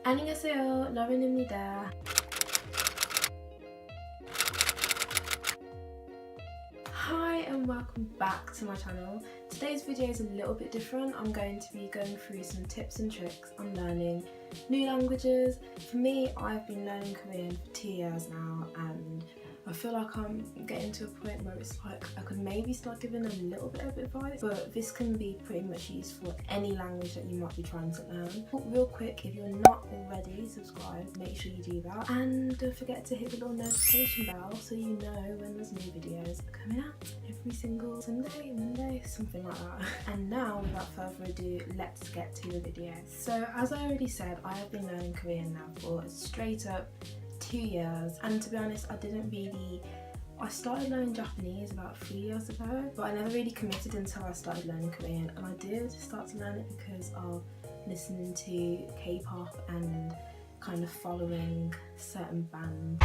안녕하세요, 러빈입니다. Hi and welcome back to my channel. Today's video is a little bit different. I'm going to be going through some tips and tricks on learning new languages. For me, I've been learning Korean for 2 years now, and I feel like I'm getting to a point where it's like I could maybe start giving a little bit of advice, but this can be pretty much used for any language that you might be trying to learn. Real quick, if you're not already subscribed, make sure you do that, and don't forget to hit the little notification bell so you know when there's new videos coming out every single Sunday, Monday, something like that. And now, without further ado, let's get to the video. So as I already said, I have been learning Korean now for straight up 2 years, and to be honest, I started learning Japanese about 3 years ago, but I never really committed until I started learning Korean. And I did start to learn it because of listening to K-pop and kind of following certain bands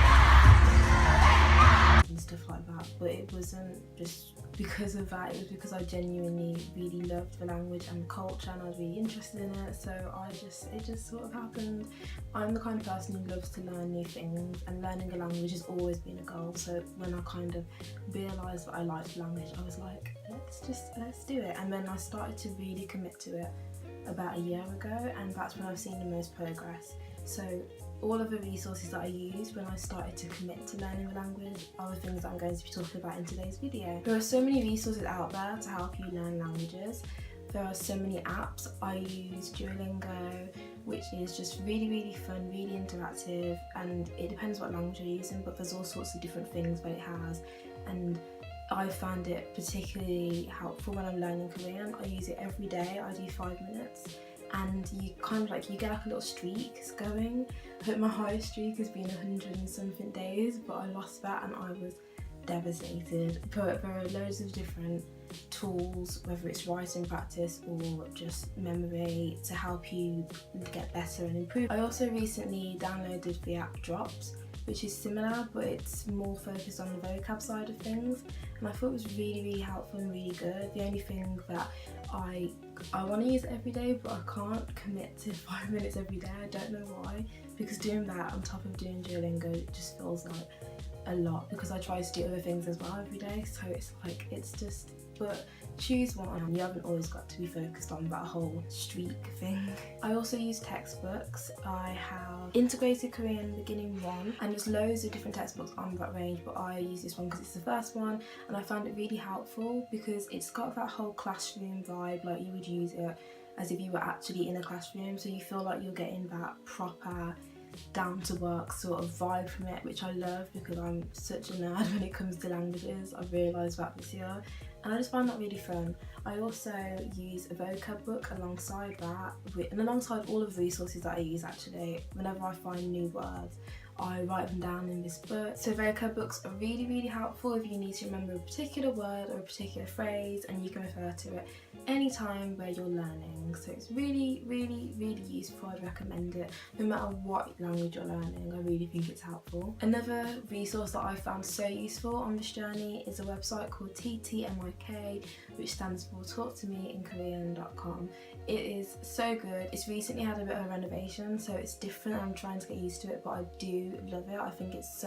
and stuff like that, but it wasn't just because of that, it was because I genuinely really loved the language and the culture, and I was really interested in it, so it just sort of happened. I'm the kind of person who loves to learn new things, and learning a language has always been a goal, so when I kind of realised that I liked the language, I was like, let's do it. And then I started to really commit to it about a year ago, and that's when I've seen the most progress. So all of the resources that I used when I started to commit to learning the language are the things that I'm going to be talking about in today's video. There are so many resources out there to help you learn languages. There are so many apps. I use DUOLINGO, which is just really fun, really interactive, and it depends what language you're using, but there's all sorts of different things that it has, and I found it particularly helpful when I'm learning Korean. I use it every day. I do 5 minutes, and you kind of you get like a little streak going. I think my highest streak has been 100 and something days, but I lost that and I was devastated. But there are loads of different tools, whether it's writing practice or just memory, to help you get better and improve. I also recently downloaded the app Drops, which is similar, but it's more focused on the vocab side of things, and I thought it was really helpful and really good. The only thing that I want to use it every day, but I can't commit to 5 minutes every day. I don't know why, because doing that on top of doing Duolingo, it just feels like a lot, because I try to do other things as well every day, so it's just, but choose one. You haven't always got to be focused on that whole streak thing. I also use textbooks. I have Integrated Korean Beginning 1, and there's loads of different textbooks on that range, but I use this one because it's the first one, and I found it really helpful because it's got that whole classroom vibe, like you would use it as if you were actually in a classroom, so you feel like you're getting that proper down to work sort of vibe from it, which I love because I'm such a nerd when it comes to languages. I've realised that this year, and I just find that really fun. I also use a vocab book alongside that, and alongside all of the resources that I use actually. Whenever I find new words, I write them down in this book. So vocab books are really helpful if you need to remember a particular word or a particular phrase, and you can refer to it anytime where you're learning. So it's really useful. I'd recommend it no matter what language you're learning. I really think it's helpful. Another resource that I found so useful on this journey is a website called TIMETABLE, which stands for talktomeinkorean.com. It is so good. It's recently had a bit of a renovation, so it's different. I'm trying to get used to it, but I do love it. I think it's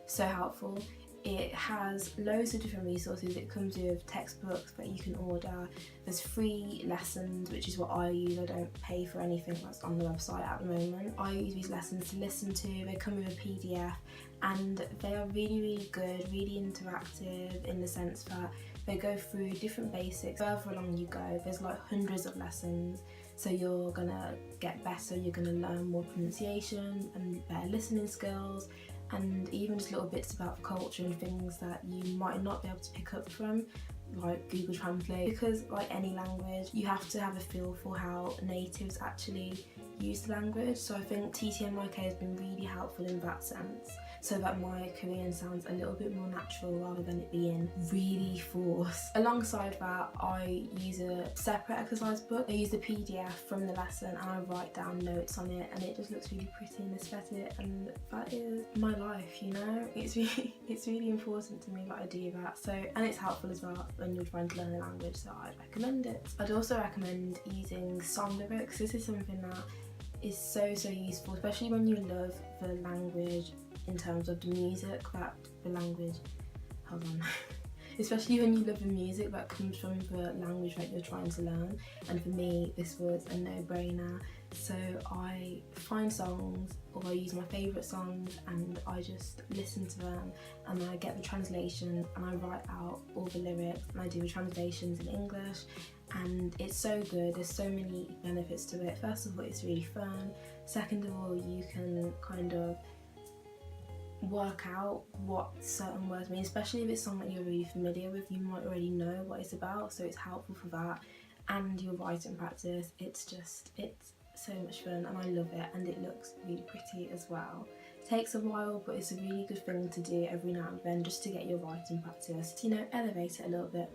so helpful. It has loads of different resources. It comes with textbooks that you can order. There's free lessons, which is what I use. I don't pay for anything that's on the website at the moment. I use these lessons to listen to. They come with a PDF, and they are really good, really interactive in the sense that they go through different basics. Further along you go, there's like hundreds of lessons, so you're gonna get better, you're gonna learn more pronunciation and better listening skills, and even just little bits about the culture and things that you might not be able to pick up from like Google Translate, because like any language, you have to have a feel for how natives actually use the language. So I think TTMYK has been really helpful in that sense, so that my Korean sounds a little bit more natural rather than it being really forced. Alongside that, I use a separate exercise book. I use the PDF from the lesson and I write down notes on it, and it just looks really pretty and aesthetic, and that is my life, you know? It's really important to me that I do that. So, and it's helpful as well when you're trying to learn a language, so I'd recommend it. I'd also recommend using song lyrics. This is something that is so useful, especially when you love the language in terms of the music that the language, hold on, especially when you love the music that comes from the language that you're trying to learn. And for me, this was a no-brainer. So I find songs, or I use my favourite songs, and I just listen to them, and I get the translation, and I write out all the lyrics, and I do the translations in English, and it's so good. There's so many benefits to it. First of all, it's really fun. Second of all, you can kind of work out what certain words mean, especially if it's something that you're really familiar with. You might already know what it's about, so it's helpful for that. And your writing practice, it's so much fun, and I love it, and it looks really pretty as well. It takes a while, but it's a really good thing to do every now and then, just to get your writing practice, you know, elevate it a little bit.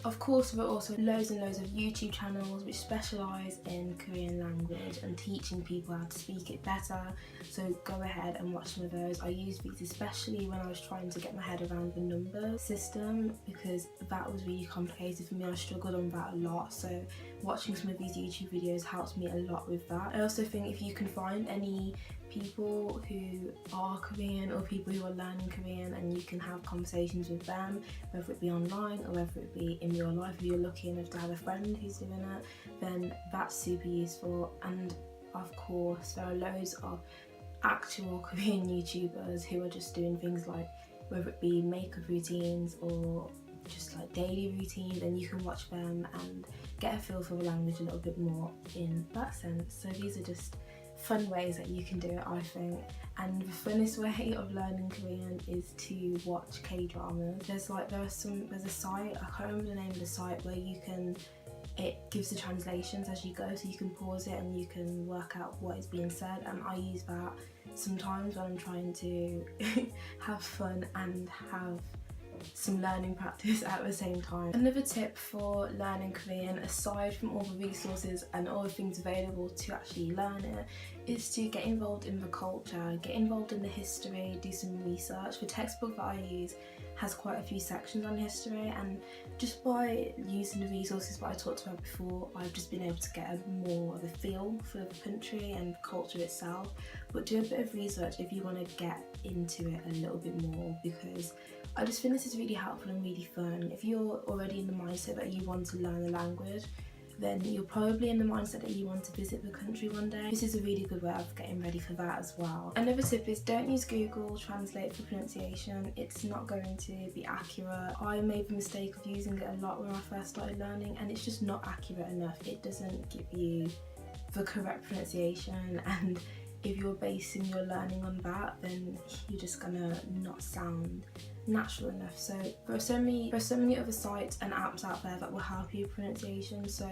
Of course, there are also loads and loads of YouTube channels which specialise in Korean language and teaching people how to speak it better, so go ahead and watch some of those. I used these especially when I was trying to get my head around the number system, because that was really complicated for me. I struggled on that a lot, so watching some of these YouTube videos helps me a lot with that. I also think if you can find any people who are Korean or people who are learning Korean, and you can have conversations with them, whether it be online or whether it be in real life, if you're lucky enough to have a friend who's doing it, then that's super useful. And of course, there are loads of actual Korean YouTubers who are just doing things like, whether it be makeup routines or just like daily routines, and you can watch them and get a feel for the language a little bit more in that sense. So these are just fun ways that you can do it, I think. And the funnest way of learning Korean is to watch K-dramas. There's a site, I can't remember the name of the site, where it gives the translations as you go, so you can pause it and you can work out what is being said, and I use that sometimes when I'm trying to have fun and have some learning practice at the same time. Another tip for learning Korean, aside from all the resources and all the things available to actually learn it, is to get involved in the culture, get involved in the history, do some research. The textbook that I use has quite a few sections on history, and just by using the resources that I talked about before, I've just been able to get more of a feel for the country and the culture itself. But do a bit of research if you want to get into it a little bit more, because I just think this is really helpful and really fun. If you're already in the mindset that you want to learn the language, then you're probably in the mindset that you want to visit the country one day. This is a really good way of getting ready for that as well. Another tip is don't use Google Translate for pronunciation. It's not going to be accurate. I made the mistake of using it a lot when I first started learning, and it's just not accurate enough. It doesn't give you the correct pronunciation, and if you're basing your learning on that, then you're just gonna not sound natural enough. So there are so many other sites and apps out there that will help you with pronunciation, so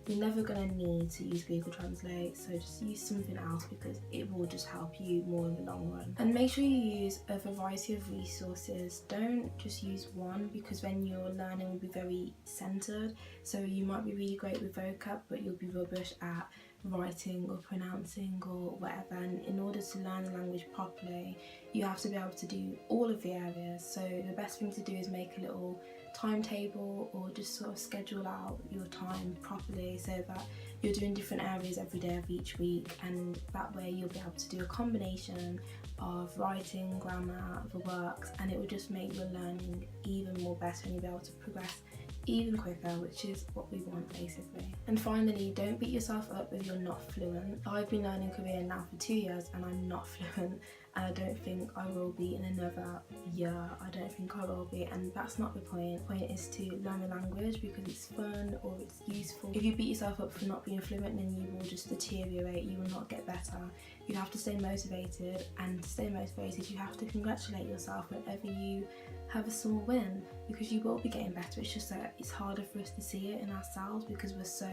you're never going to need to use Google Translate. So just use something else, because it will just help you more in the long run. And make sure you use a variety of resources. Don't just use one, because then your learning will be very centered. So you might be really great with vocab, but you'll be rubbish at writing or pronouncing or whatever. And in order to learn the language properly, you have to be able to do all of the areas. So the best thing to do is make a little timetable, or just sort of schedule out your time properly, so that you're doing different areas every day of each week, and that way you'll be able to do a combination of writing, grammar, the works, and it will just make your learning even more better, and you'll be able to progress even quicker, which is what we want basically. And finally, don't beat yourself up if you're not fluent. I've been learning Korean now for 2 years and I'm not fluent, and I don't think I will be in another year. I don't think I will be, and that's not the point. The point is to learn the language because it's fun or it's useful. If you beat yourself up for not being fluent, then you will just deteriorate, you will not get better. You have to stay motivated, and to stay motivated you have to congratulate yourself whenever you have a small win, because you will be getting better. It's just that it's harder for us to see it in ourselves because we're so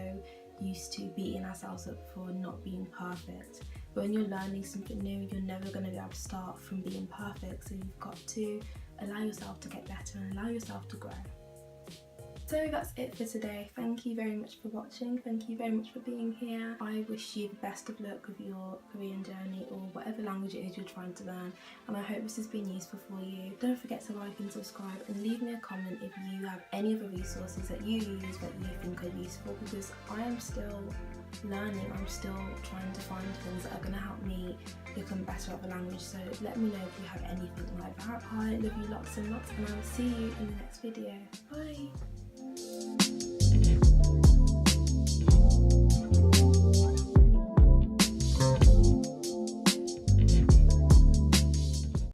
used to beating ourselves up for not being perfect. But when you're learning something new, you're never going to be able to start from being perfect, so you've got to allow yourself to get better and allow yourself to grow. So that's it for today. Thank you very much for watching. Thank you very much for being here. I wish you the best of luck with your Korean journey or whatever language it is you're trying to learn, and I hope this has been useful for you. Don't forget to like and subscribe, and leave me a comment if you have any other resources that you use that you think are useful, because I am still learning. I'm still trying to find things that are going to help me become better at the language, so let me know if you have anything like that. I love you lots and lots, and I will see you in the next video. Bye!